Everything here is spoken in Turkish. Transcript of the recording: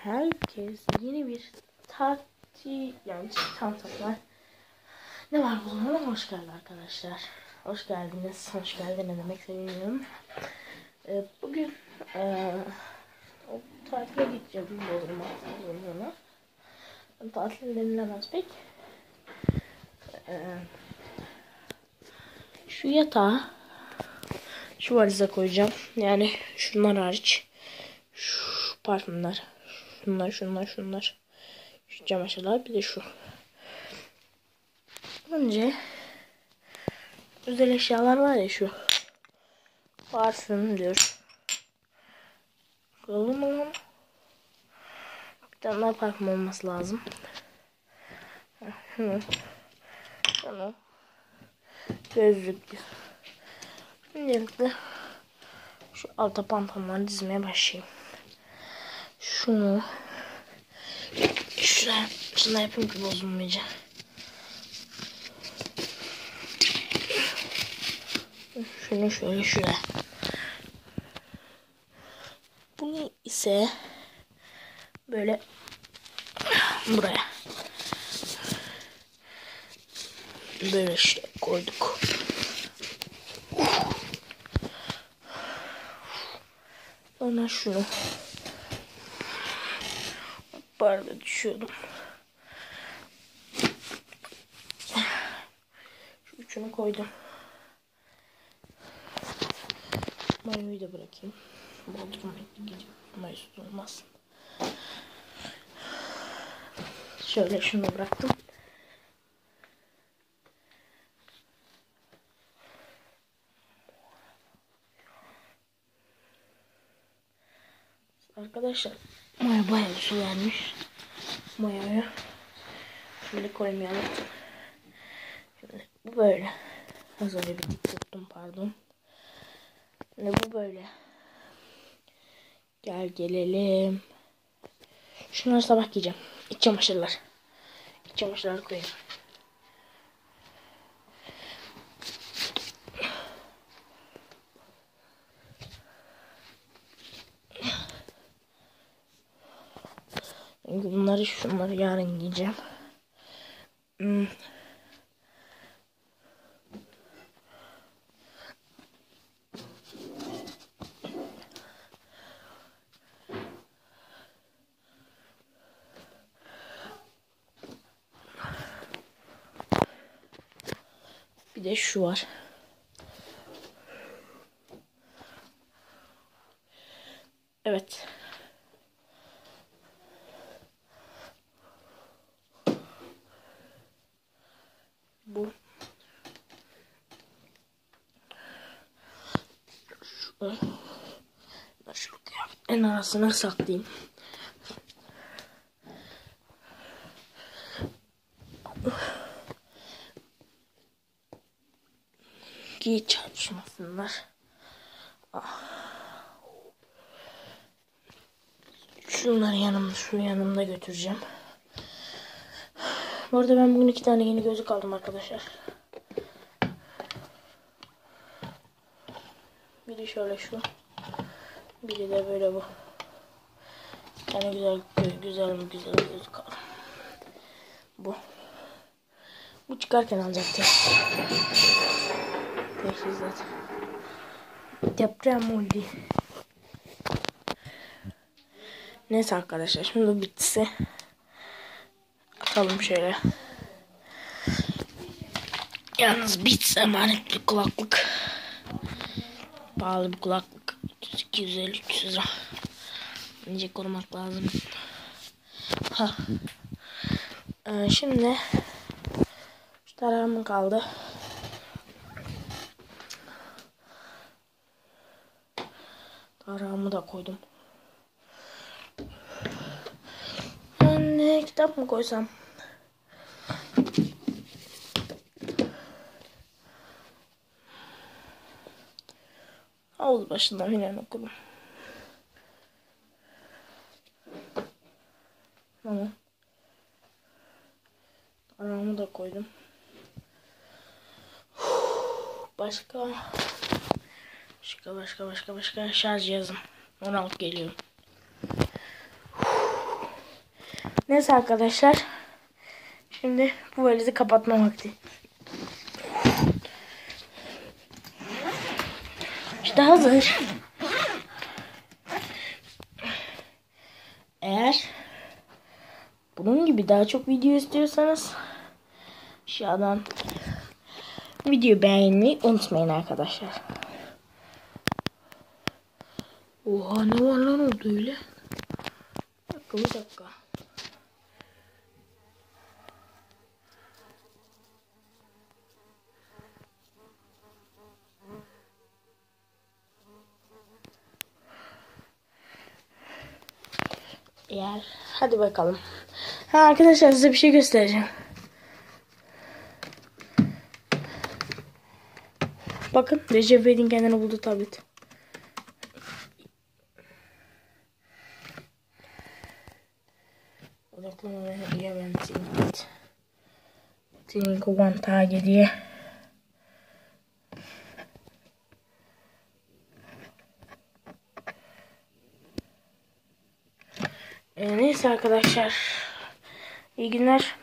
herkes yeni bir tatil yani çantalar ne var bunlara hoş geldi arkadaşlar. Hoş geldiniz. Hoş geldin ne demek seviniyorum. Bugün o tatile gideceğim Bodrum'a. Tatil denilemez pek. Şu yatağı şu valize koyacağım. Yani şunlar hariç. Şu parfümler. Şunlar. Şu çamaşırlar bir de şu. Önce özel eşyalar var ya şu. Parfümdür. Koyalım mı? Bir tane daha parfüm olması lazım. Şunu. Gözlüklü. Öncelikle şu alta pantolonları dizmeye başlayayım. Şunu şuna yapayım ki bozulmayacak. Şunu şöyle şuraya. Bunu ise böyle buraya. Böyle şey koyduk. Sonra şunu. Pardon düşüyordum. Şu üçünü koydum. Mayoyu da bırakayım. Bodrum'a gideceğim. Mayosuz olmaz. Şöyle şunu bıraktım. Arkadaşlar maya bayağı su vermiş. Mayayı şöyle koymayalım. Şimdi bu böyle. Az önce bir dik tuttum pardon. Şimdi bu böyle. Gelelim. Şunları sabah giyeceğim. İç çamaşırlar. İç çamaşırlar koyayım. Şunları yarın giyeceğim. Bir de şu var. Evet. Bu. Şu kıyafetlerin arasına saklayayım. Ki çarpışmasınlar. Şunları şu yanımda götüreceğim. Bu arada ben bugün 2 tane yeni gözlük aldım arkadaşlar. Biri şöyle şu. Biri de böyle bu. Yani güzel gözlük aldım. Bu çıkarken alacaktım. Teşhizat. Deprem oldu. Neyse arkadaşlar şimdi bitse atalım şöyle. Yalnız Beats emanet bir kulaklık. Pahalı bir kulaklık. 250-300 lira. İnce korumak lazım. Şimdi şu tarafım kaldı. Tarağımı da koydum. Anne kitap mı koysam? Havuz başında falan okudum. Tamam. Tarağımı da koydum. Başka şarj cihazım. 16 geliyor. Neyse arkadaşlar. Şimdi bu valizi kapatma vakti. İşte hazır. Eğer bunun gibi daha çok video istiyorsanız aşağıdan videoyu beğenmeyi unutmayın arkadaşlar. Oha, ne var lan orada öyle? Bir dakika. Hadi bakalım. Arkadaşlar size bir şey göstereceğim. Bakın, Recep İvedik'in kendini buldu tablet. Odaklama ve event input. Think one tag diye. Neyse arkadaşlar. İyi günler.